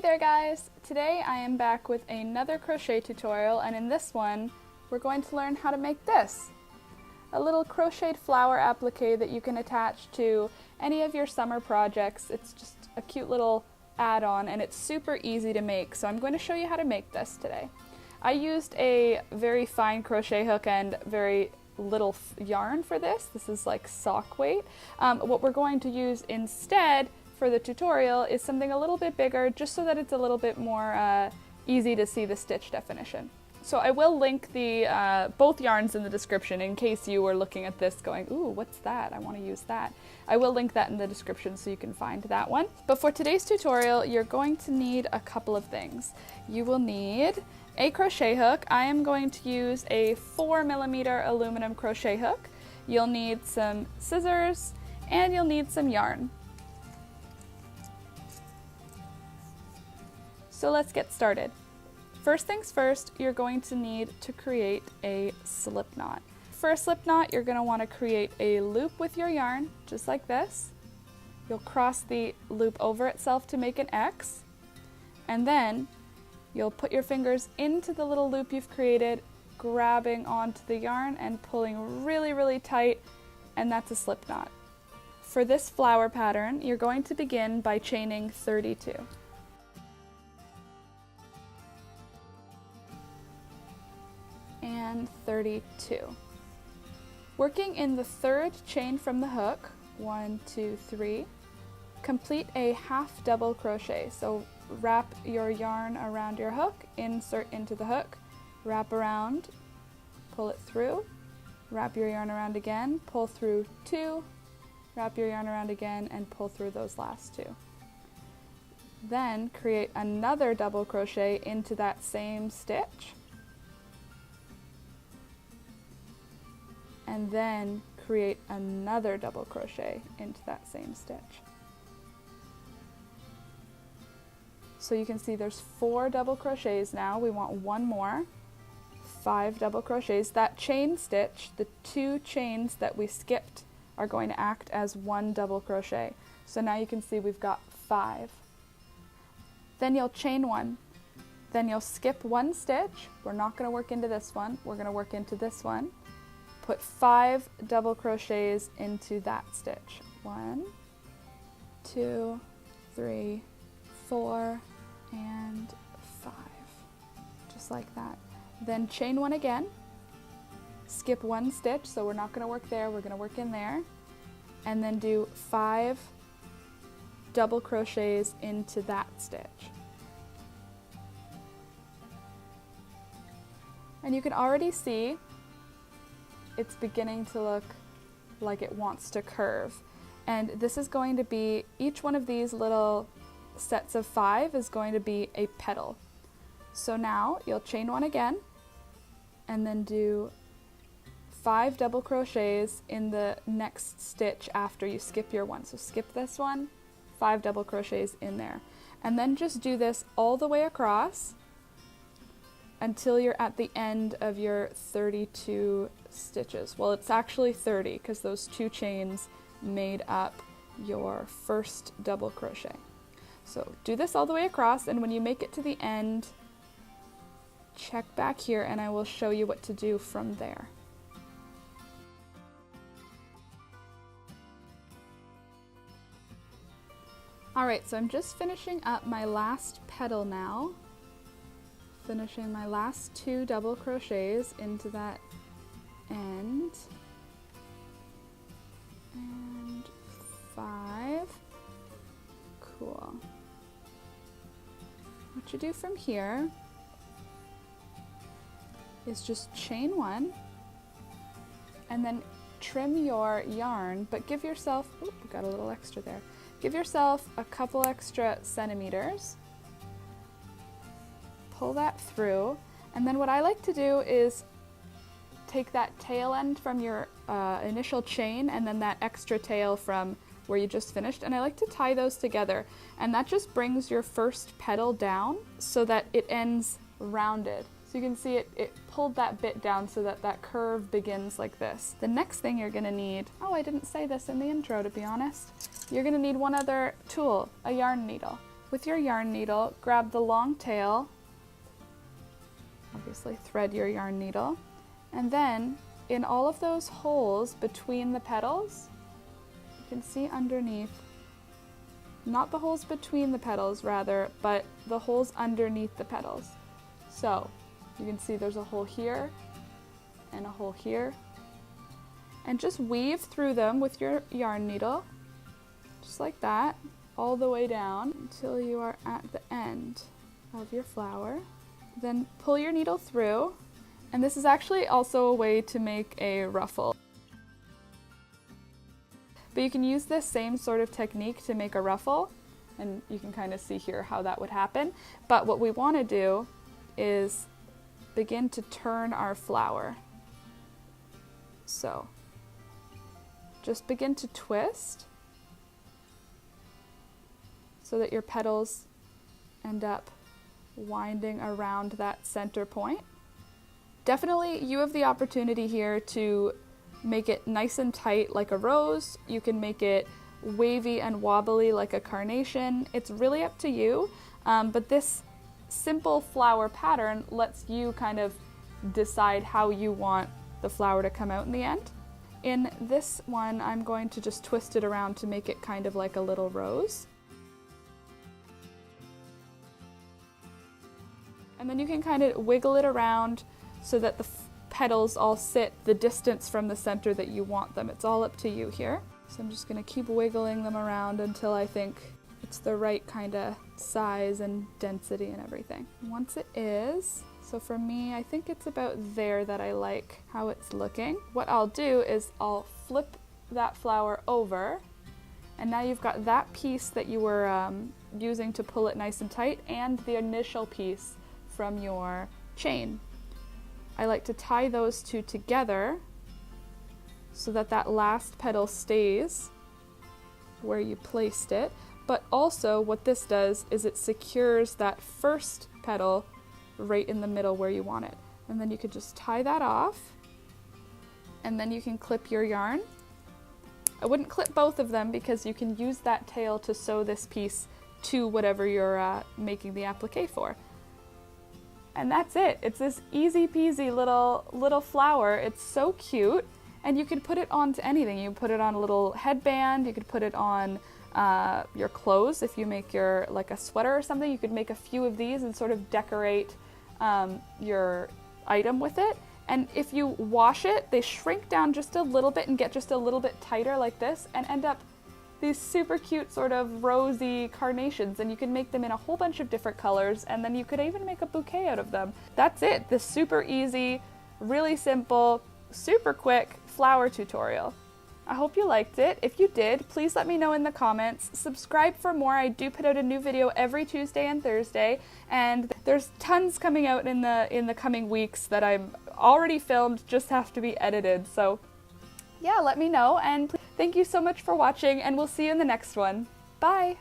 there guys! Today I am back with another crochet tutorial, and in this one we're going to learn how to make this. A little crocheted flower applique that you can attach to any of your summer projects. It's just a cute little add-on and it's super easy to make, so I'm going to show you how to make this today. I used a very fine crochet hook and very little yarn for this. This is like sock weight. What we're going to use instead for the tutorial is something a little bit bigger, just so that it's a little bit more easy to see the stitch definition. So I will link the both yarns in the description in case you were looking at this going, ooh, what's that? I want to use that. I will link that in the description so you can find that one. But for today's tutorial, you're going to need a couple of things. You will need a crochet hook. I am going to use a 4mm aluminum crochet hook. You'll need some scissors and you'll need some yarn. So let's get started. First things first, you're going to need to create a slip knot. For a slip knot, you're going to want to create a loop with your yarn, just like this. You'll cross the loop over itself to make an X, and then you'll put your fingers into the little loop you've created, grabbing onto the yarn and pulling really, really tight, and that's a slip knot. For this flower pattern, you're going to begin by chaining 32. And 32. Working in the third chain from the hook, 1, 2, 3, complete a half double crochet. So wrap your yarn around your hook, insert into the hook, wrap around, pull it through, wrap your yarn around again, pull through 2, wrap your yarn around again, and pull through those last 2. Then create another double crochet into that same stitch, and then create another double crochet into that same stitch. So you can see there's 4 double crochets now. We want one more, 5 double crochets. That chain stitch, the 2 chains that we skipped, are going to act as 1 double crochet. So now you can see we've got 5. Then you'll chain 1. Then you'll skip 1 stitch. We're not going to work into this one. We're going to work into this one. Put 5 double crochets into that stitch. 1, 2, 3, 4, and 5. Just like that. Then chain 1 again. Skip 1 stitch, so we're not going to work there, we're going to work in there. And then do 5 double crochets into that stitch. And you can already see it's beginning to look like it wants to curve. And this is going to be, each one of these little sets of 5 is going to be a petal. So now you'll chain 1 again, and then do 5 double crochets in the next stitch after you skip your 1. So skip this one, 5 double crochets in there. And then just do this all the way across until you're at the end of your 32 stitches. Well, it's actually 30 because those 2 chains made up your first double crochet. So do this all the way across, and when you make it to the end, check back here and I will show you what to do from there. Alright, so I'm just finishing up my last petal now. Finishing my last 2 double crochets into that end. And 5. Cool. What you do from here is just chain 1 and then trim your yarn, but give yourself, oop, got a little extra there. Give yourself a couple extra centimeters. Pull that through, and then what I like to do is take that tail end from your initial chain and then that extra tail from where you just finished, and I like to tie those together, and that just brings your first petal down so that it ends rounded. So you can see it pulled that bit down so that that curve begins like this. The next thing you're going to need, oh, I didn't say this in the intro to be honest, you're going to need one other tool, a yarn needle. with your yarn needle, grab the long tail, obviously thread your yarn needle, and then in all of those holes between the petals, you can see underneath, not the holes between the petals rather, but the holes underneath the petals. So you can see there's a hole here and a hole here, and just weave through them with your yarn needle, just like that, all the way down until you are at the end of your flower. Then pull your needle through, and this is actually also a way to make a ruffle. But you can use this same sort of technique to make a ruffle, and you can kind of see here how that would happen. But what we want to do is begin to turn our flower. So just begin to twist so that your petals end up winding around that center point. Definitely you have the opportunity here to make it nice and tight like a rose. You can make it wavy and wobbly like a carnation. It's really up to you, but this simple flower pattern lets you kind of decide how you want the flower to come out in the end. In this one, I'm going to just twist it around to make it kind of like a little rose. And then you can kind of wiggle it around so that the petals all sit the distance from the center that you want them. It's all up to you here. So I'm just going to keep wiggling them around until I think it's the right kind of size and density and everything. Once it is, so for me, I think it's about there that I like how it's looking. What I'll do is I'll flip that flower over, and now you've got that piece that you were using to pull it nice and tight and the initial piece from your chain. I like to tie those two together so that that last petal stays where you placed it, but also what this does is it secures that first petal right in the middle where you want it. And then you could just tie that off, and then you can clip your yarn. I wouldn't clip both of them because you can use that tail to sew this piece to whatever you're making the applique for. And that's it. It's this easy peasy little flower. It's so cute, and you could put it onto anything. You put it on a little headband, you could put it on your clothes. If you make your like a sweater or something, you could make a few of these and sort of decorate your item with it. And if you wash it, they shrink down just a little bit and get just a little bit tighter like this and end up these super cute sort of rosy carnations, and you can make them in a whole bunch of different colors, and then you could even make a bouquet out of them. That's it, this super easy, really simple, super quick flower tutorial. I hope you liked it. If you did, please let me know in the comments. Subscribe for more. I do put out a new video every Tuesday and Thursday, and there's tons coming out in the coming weeks that I'm already filmed, just have to be edited. So yeah, let me know, and thank you so much for watching, and we'll see you in the next one. Bye!